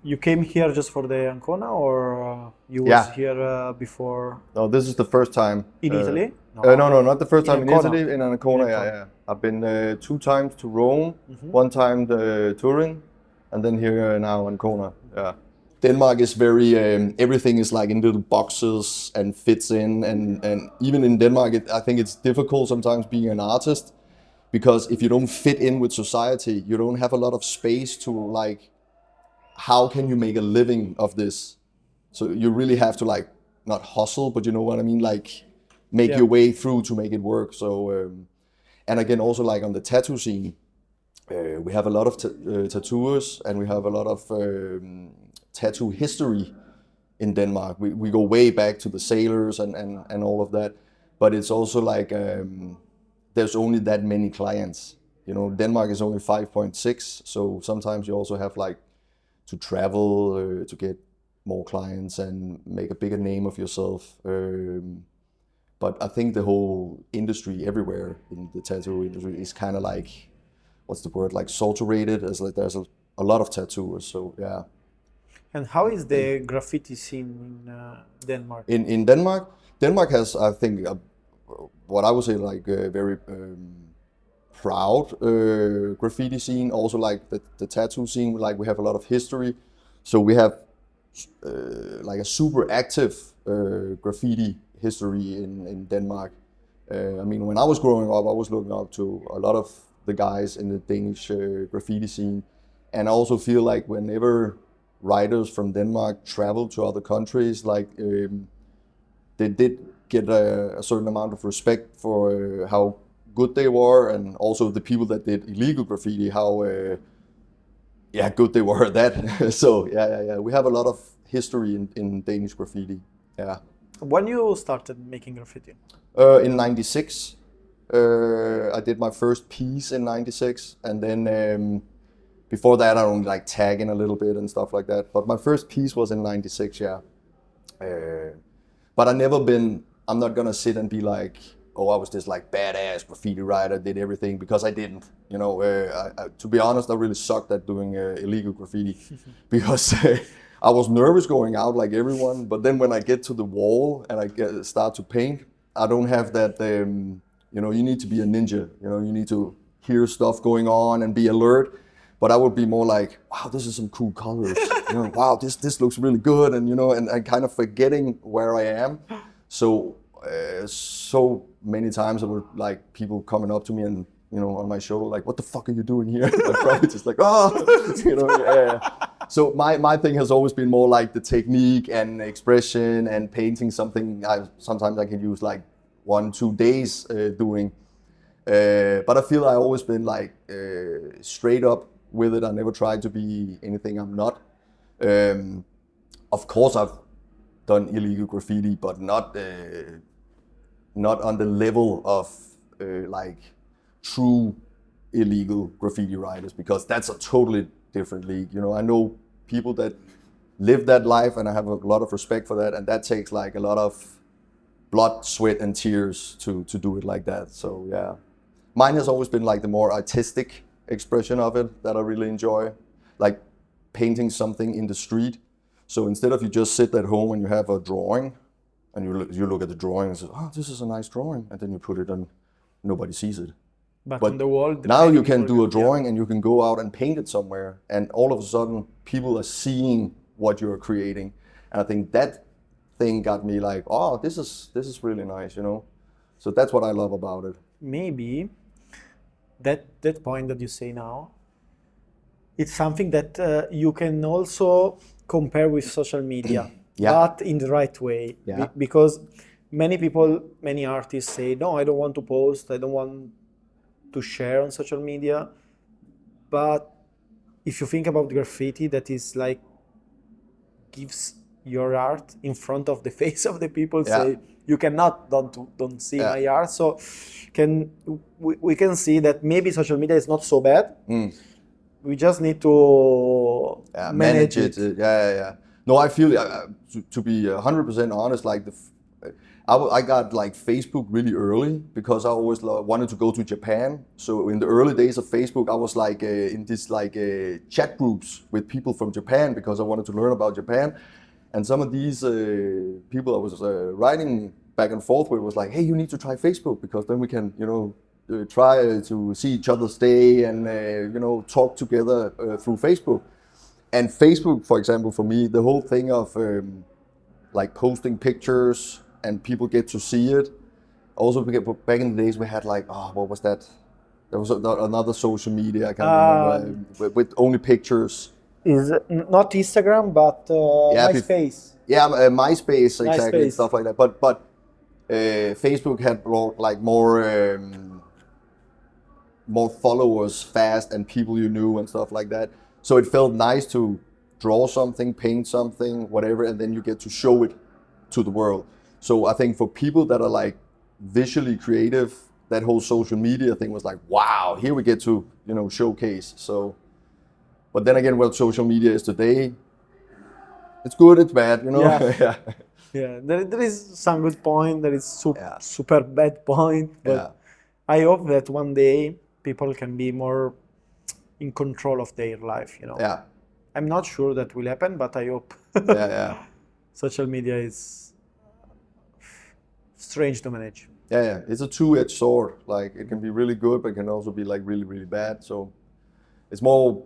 You came here just for the Ancona, or you was Yeah. here before No, this is the first time. in Italy? No, not the first In time in Ancona. Italy, in Ancona, In yeah, Ancona. yeah. I've been 2 times to Rome, Mhm. one time to Turin, and then here now Ancona, yeah. Denmark is very, everything is like in little boxes and fits in, and even in Denmark, I think it's difficult sometimes being an artist, because if you don't fit in with society, you don't have a lot of space to like, how can you make a living of this? So you really have to like not hustle, but you know what I mean, like make Yeah. your way through to make it work. So and again, also like on the tattoo scene, we have a lot of tattooers, and we have a lot of tattoo history in Denmark. We go way back to the sailors and all of that, but it's also like there's only that many clients. You know, Denmark is only 5.6, so sometimes you also have like to travel to get more clients and make a bigger name of yourself. But I think the whole industry everywhere in the tattoo industry is kind of like, what's the word, like saturated, as like there's a lot of tattooers. So yeah. And how is the graffiti scene in Denmark? In Denmark, Denmark has, I think, what I would say like a very proud graffiti scene. Also like the tattoo scene, like we have a lot of history. So we have like a super active graffiti history in Denmark. I mean, when I was growing up, I was looking up to a lot of the guys in the Danish graffiti scene. And I also feel like whenever writers from Denmark travel to other countries, like they did get a certain amount of respect for how good they were, and also the people that did illegal graffiti, how yeah, good they were at that. So yeah. We have a lot of history in Danish graffiti. Yeah. When you started making graffiti? In '96, I did my first piece in '96, and then before that I only like tagging a little bit and stuff like that. But my first piece was in '96, yeah. But I never been. I'm not gonna sit and be like, oh, I was this like badass graffiti writer, did everything, because I didn't. You know, to be honest, I really sucked at doing illegal graffiti because I was nervous going out like everyone. But then when I get to the wall and start to paint, I don't have that. You know, you need to be a ninja. You know, you need to hear stuff going on and be alert. But I would be more like, wow, this is some cool colors. You know, wow, this looks really good, and you know, and kind of forgetting where I am. So so many times I would like people coming up to me and, you know, on my shoulder, like, what the fuck are you doing here? I'm probably just like, oh, you know, yeah. So my thing has always been more like the technique and expression and painting something. Sometimes I can use like 1-2 days doing. But I feel I always been like straight up with it. I never tried to be anything I'm not. Of course, I've done illegal graffiti, but not on the level of like true illegal graffiti writers, because that's a totally different league. You know, I know people that live that life, and I have a lot of respect for that, and that takes like a lot of blood, sweat, and tears to do it like that. So yeah, mine has always been like the more artistic expression of it that I really enjoy, like painting something in the street. So instead of you just sit at home and you have a drawing, and you look at the drawing and say, oh, this is a nice drawing, and then you put it on, nobody sees it. But But on the wall, now many you can people do a yeah. drawing and you can go out and paint it somewhere, and all of a sudden people are seeing what you're creating. And I think that thing got me like, oh, this is really nice, you know. So that's what I love about it. Maybe that point that you say now, it's something that you can also compare with social media, Yeah. but in the right way. Yeah. Because many people, many artists say, no, I don't want to post, I don't want to share on social media. But if you think about graffiti, that is like gives your art in front of the face of the people, Yeah. say you cannot don't see Yeah. my art. So we can see that maybe social media is not so bad. We just need to manage it. Yeah. No, I feel to be 100% honest, like I got like Facebook really early because I always wanted to go to Japan. So in the early days of Facebook, I was like in this like chat groups with people from Japan because I wanted to learn about Japan. And some of these people I was writing back and forth with was like, hey, you need to try Facebook because then we can, try to see each other's day and, talk together through Facebook. And Facebook, for example, for me, the whole thing of like posting pictures and people get to see it. Also, back in the days we had like, what was that? There was another social media, I can't remember, with only pictures. Is not Instagram, but MySpace. MySpace, exactly, MySpace. stuff like that. But Facebook had brought like more followers fast and people you knew and stuff like that. So it felt nice to draw something, paint something, whatever, and then you get to show it to the world. So I think for people that are like visually creative, that whole social media thing was like, wow, here we get to, showcase. So, but then again, what social media is today, it's good, it's bad, Yeah. Yeah, there is some good point, there is super bad point, but I hope that one day people can be more in control of their life, Yeah. I'm not sure that will happen, but I hope. Yeah. Social media is strange to manage. Yeah. It's a two-edged sword. Like it can be really good, but it can also be like really, really bad. So it's more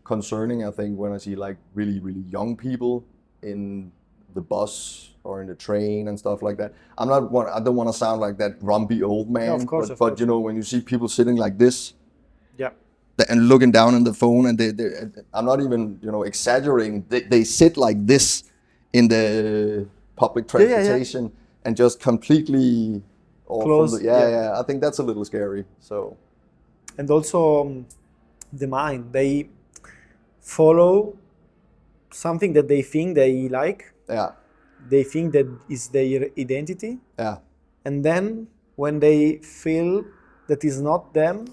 concerning, I think, when I see like really, really young people in the bus or in the train and stuff like that. I don't want to sound like that grumpy old man. No, of course, but when you see people sitting like this, yeah, and looking down in the phone, and I'm not even exaggerating. They sit like this in the public transportation and just completely off close. from the, I think that's a little scary. So, and also the mind, they follow something that they think they like. Yeah. They think that is their identity. Yeah. And then when they feel that is not them,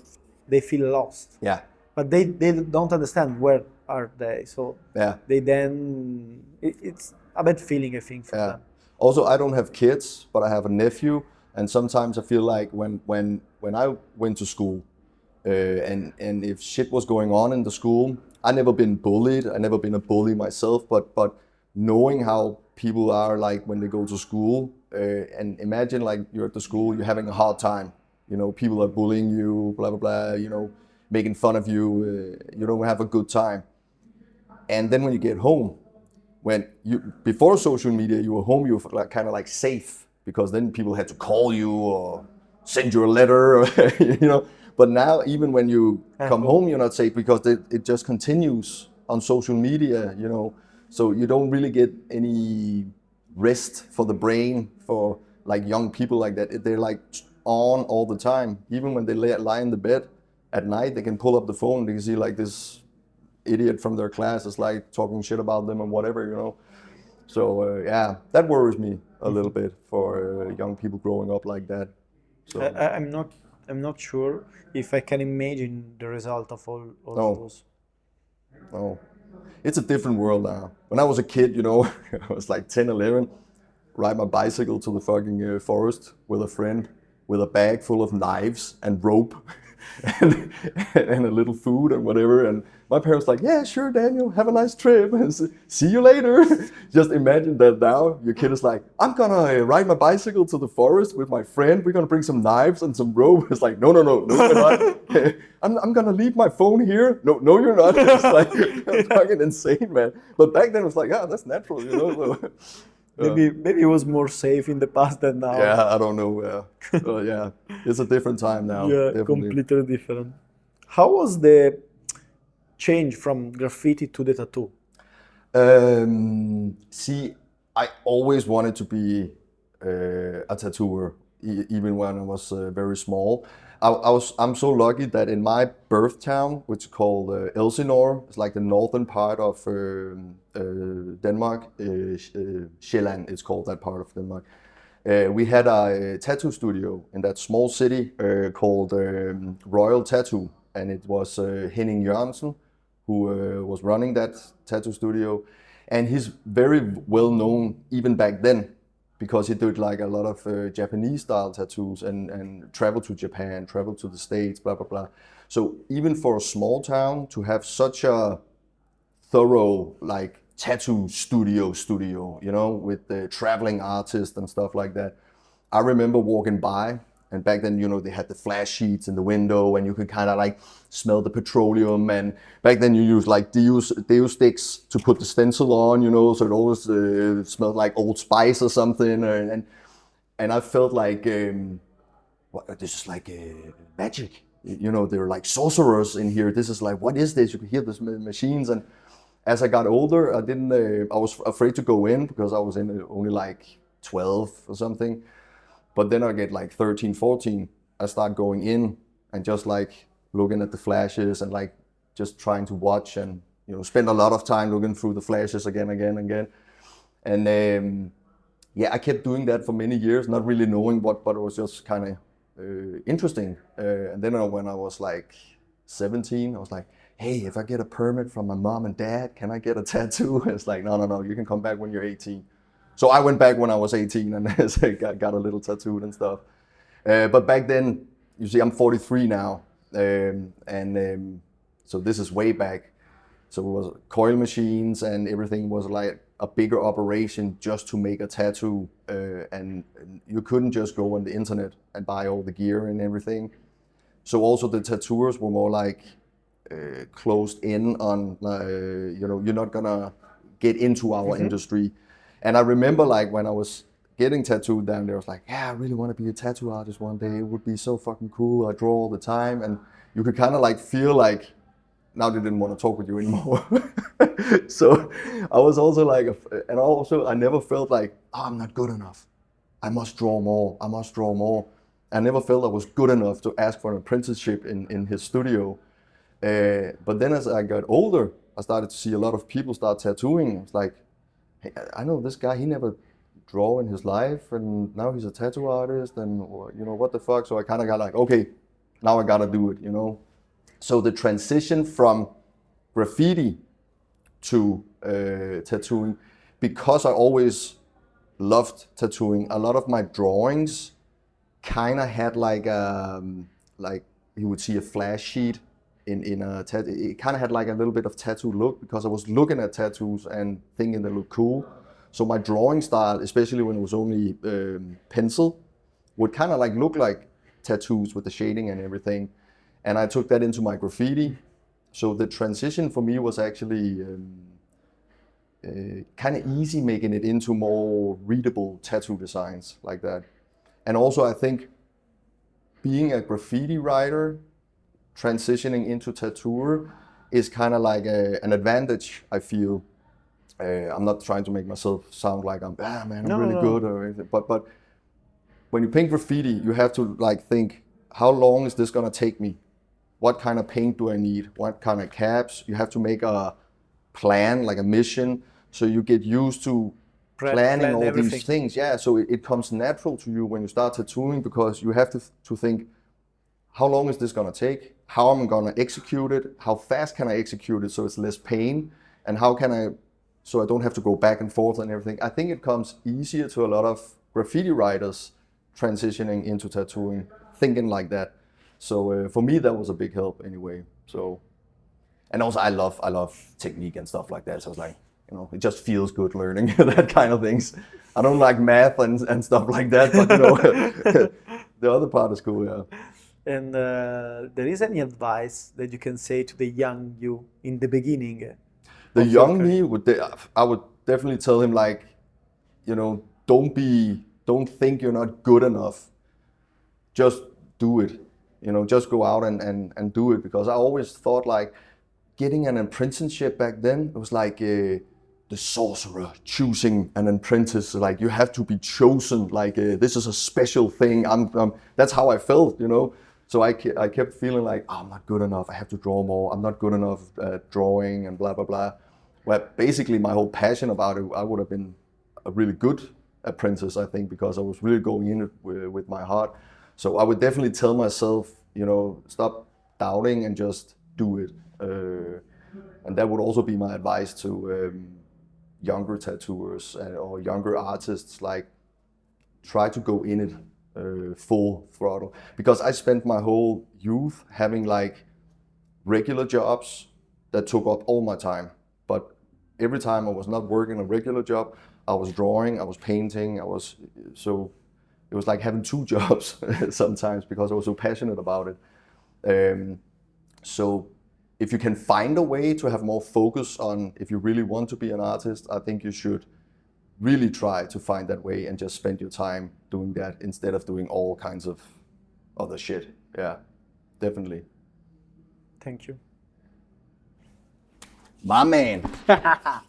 they feel lost. Yeah. But they don't understand where are they. So they then it's a bad feeling, I think, for them. Also, I don't have kids, but I have a nephew, and sometimes I feel like when I went to school, and if shit was going on in the school, I never been bullied. I never been a bully myself, but knowing how people are like when they go to school, and imagine like you're at the school, you're having a hard time. People are bullying you, blah blah blah. Making fun of you. You don't have a good time. And then when you get home, before social media, you were home, you were like, kind of like safe because then people had to call you or send you a letter, But now, even when you come home, you're not safe because it just continues on social media, So you don't really get any rest for the brain for like young people like that. They're like on all the time. Even when they lie in the bed at night, they can pull up the phone. They can see like this idiot from their class is like talking shit about them and whatever, So that worries me a little bit for young people growing up like that. So I'm not sure if I can imagine the result of all those. No, it's a different world now. When I was a kid, I was like 10, 11, ride my bicycle to the fucking forest with a friend with a bag full of knives and rope. and a little food and whatever, and my parents like, yeah, sure, Daniel, have a nice trip, and see you later. Just imagine that now your kid is like, I'm gonna ride my bicycle to the forest with my friend, we're gonna bring some knives and some rope. It's like, no, you're not. I'm gonna leave my phone here. No, you're not. It's like fucking insane, man. But back then it was like, that's natural, Maybe it was more safe in the past than now. Yeah, I don't know. It's a different time now. Yeah, definitely. Completely different. How was the change from graffiti to the tattoo? See, I always wanted to be a tattooer, even when I was very small. I'm so lucky that in my birth town, which is called Elsinore, it's like the northern part of Denmark, Sjælland, it's called that part of Denmark. We had a tattoo studio in that small city called Royal Tattoo, and it was Henning Jørgensen who was running that tattoo studio, and he's very well known even back then because he did like a lot of Japanese style tattoos and traveled to Japan, traveled to the States, blah, blah, blah. So even for a small town to have such a thorough like tattoo studio, you know, with the traveling artists and stuff like that. I remember walking by, and back then, you know, they had the flash sheets in the window and you could kind of like smell the petroleum, and back then you used like Deo sticks to put the stencil on, you know, so it always smelled like Old Spice or something, and I felt like this is like magic, you know, there were like sorcerers in here, this is like, what is this? You could hear the machines. And as I got older, I was afraid to go in because I was in only like 12 or something. But then I get like 13, 14, I start going in and just like looking at the flashes and like just trying to watch and, you know, spend a lot of time looking through the flashes again. And yeah, I kept doing that for many years, not really knowing what, but it was just kind of interesting. And then when I was like 17, I was like, hey, if I get a permit from my mom and dad, can I get a tattoo? It's like, no, you can come back when you're 18. So I went back when I was 18 and got a little tattooed and stuff. But back then, you see, I'm 43 now. So this is way back. So it was coil machines and everything was like a bigger operation just to make a tattoo. And you couldn't just go on the internet and buy all the gear and everything. So also the tattooers were more like closed in on, you know, you're not gonna get into our industry. And I remember like when I was getting tattooed down there, I was like, yeah, I really want to be a tattoo artist one day. It would be so fucking cool. I draw all the time. And you could kind of like feel like now they didn't want to talk with you anymore. So I was also like, and also I never felt like, oh, I'm not good enough. I must draw more. I never felt I was good enough to ask for an apprenticeship in his studio. But then as I got older, I started to see a lot of people start tattooing. It's like, hey, I know this guy, he never draw in his life and now he's a tattoo artist and, you know, what the fuck? So I kind of got like, okay, now I gotta do it, you know? So the transition from graffiti to tattooing, because I always loved tattooing, a lot of my drawings kind of had like you would see a flash sheet in a tattoo. It kind of had like a little bit of tattoo look because I was looking at tattoos and thinking they look cool. So my drawing style, especially when it was only pencil, would kind of like look like tattoos with the shading and everything. And I took that into my graffiti. So the transition for me was actually kind of easy, making it into more readable tattoo designs like that. And also I think being a graffiti writer, transitioning into tattooer is kind of like an advantage, I feel. I'm not trying to make myself sound like I'm really good or anything, but when you paint graffiti, you have to like think, how long is this gonna take me? What kind of paint do I need? What kind of caps? You have to make a plan, like a mission, so you get used to planning all everything. These things. Yeah, so it comes natural to you when you start tattooing because you have to think, how long is this gonna take? How am I gonna execute it? How fast can I execute it so it's less pain? And how can I, so I don't have to go back and forth and everything. I think it comes easier to a lot of graffiti writers transitioning into tattooing, thinking like that. So for me, that was a big help anyway. So, and also I love technique and stuff like that. So it's like, you know, it just feels good learning that kind of things. I don't like math and stuff like that, but you know, the other part is cool, yeah. And there is any advice that you can say to the young you in the beginning? The young me I would definitely tell him like, you know, don't think you're not good enough. Just do it. You know, just go out and do it, because I always thought like getting an apprenticeship back then, it was like the sorcerer choosing an apprentice, like you have to be chosen, like this is a special thing. That's how I felt, you know. So I kept feeling like, oh, I'm not good enough, I have to draw more, I'm not good enough at drawing and blah, blah, blah. Well, basically my whole passion about it, I would have been a really good apprentice, I think, because I was really going in with my heart. So I would definitely tell myself, you know, stop doubting and just do it. And that would also be my advice to younger tattooers or younger artists, like try to go in it full throttle, because I spent my whole youth having like regular jobs that took up all my time. But every time I was not working a regular job, I was drawing, I was painting, so it was like having two jobs sometimes because I was so passionate about it. So if you can find a way to have more focus on, if you really want to be an artist, I think you should really try to find that way and just spend your time doing that instead of doing all kinds of other shit. Yeah, definitely. Thank you. My man. I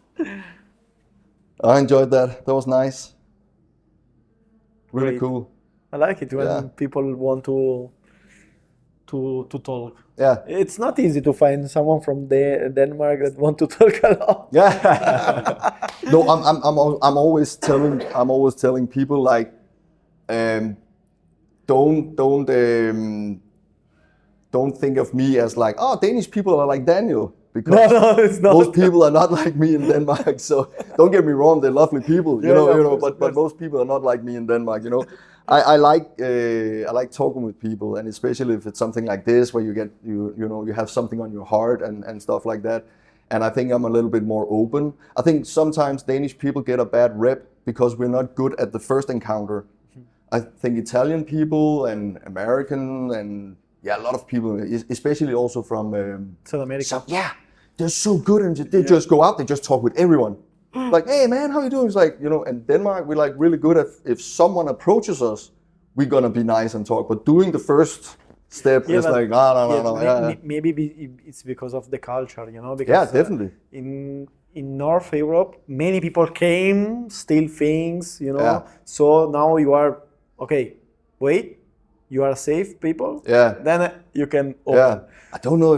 enjoyed that. That was nice. Really Great. cool. I like it when Yeah. people want to talk. Yeah. It's not easy to find someone from Denmark that want to talk a lot. Yeah. No, I'm always telling people like, don't think of me as like, oh, Danish people are like Daniel, because No, it's not. most people are not like me in Denmark. So don't get me wrong, they're lovely people, Yeah, yeah, of course, but of course. most people are not like me in Denmark. I like talking with people, and especially if it's something like this where you get you have something on your heart and stuff like that. And I think I'm a little bit more open. I think sometimes Danish people get a bad rep because we're not good at the first encounter. I think Italian people and American and a lot of people, especially also from South America. yeah, they're so good, and they just go out, they just talk with everyone. Like, hey man, how you doing? It's like, in Denmark, we're like really good at, if someone approaches us, we're gonna be nice and talk. But doing the first step is but- like, no. Yeah. Maybe it's because of the culture, Because Yeah, definitely. in North Europe, many people came, steal things, Yeah. So now you are okay. Wait, you are safe, people. Yeah. Then you can open. Yeah, I don't know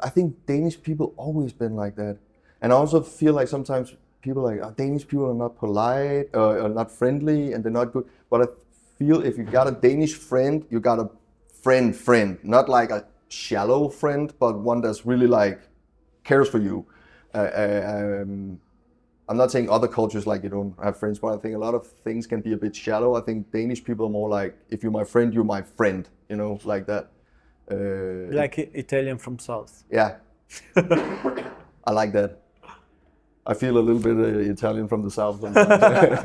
I think Danish people always been like that. And I also feel like sometimes people are like, oh, Danish people are not polite, or not friendly, and they're not good. But I feel if you got a Danish friend, you got a friend, not like a shallow friend, but one that's really like cares for you. I'm not saying other cultures like you don't have friends, but I think a lot of things can be a bit shallow. I think Danish people are more like, if you're my friend, you're my friend, like that. Like Italian from South. Yeah, I like that. I feel a little bit Italian from the south sometimes.